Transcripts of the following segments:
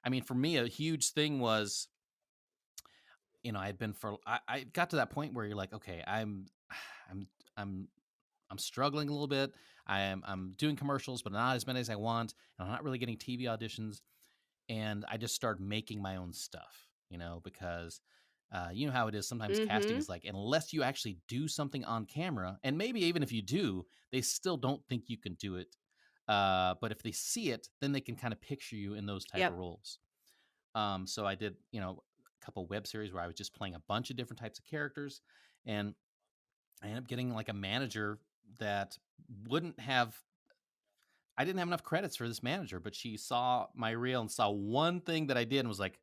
I mean, for me, a huge thing was, I got to that point where you're like, okay, I'm, I'm, I'm struggling a little bit. I'm doing commercials, but not as many as I want. And I'm not really getting TV auditions. And I just started making my own stuff, because you know how it is. Sometimes casting Mhm. is like, unless you actually do something on camera, and maybe even if you do, they still don't think you can do it. But if they see it, then they can kind of picture you in those type of Yep. roles. So I did, a couple web series where I was just playing a bunch of different types of characters, and I ended up getting like a manager that wouldn't have. I didn't have enough credits for this manager, but she saw my reel and saw one thing that I did and was like,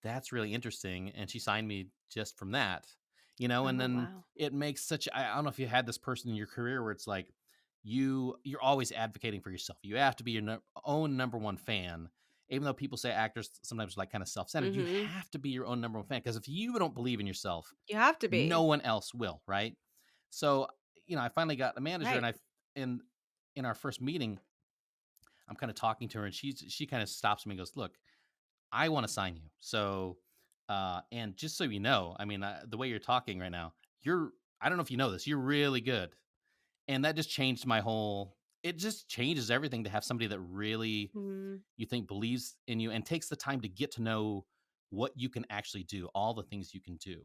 "That's really interesting," and she signed me just from that. And Oh, then wow. it makes such. I don't know if you had this person in your career where it's like you're always advocating for yourself. You have to be your own number one fan. Even though people say actors sometimes are like kind of self-centered, you Mhm. have to be your own number one fan, because if you don't believe in yourself, You have to no be. one else will, right? So, I finally got a manager, and Right. in our first meeting, I'm kind of talking to her, and she kind of stops me and goes, "Look, I want to sign you. So, and just so you know, I mean, the way you're talking right now, I don't know if you know this, you're really good." And that just changed my whole. It just changes everything to have somebody that really Mhm. you think believes in you and takes the time to get to know what you can actually do, all the things you can do.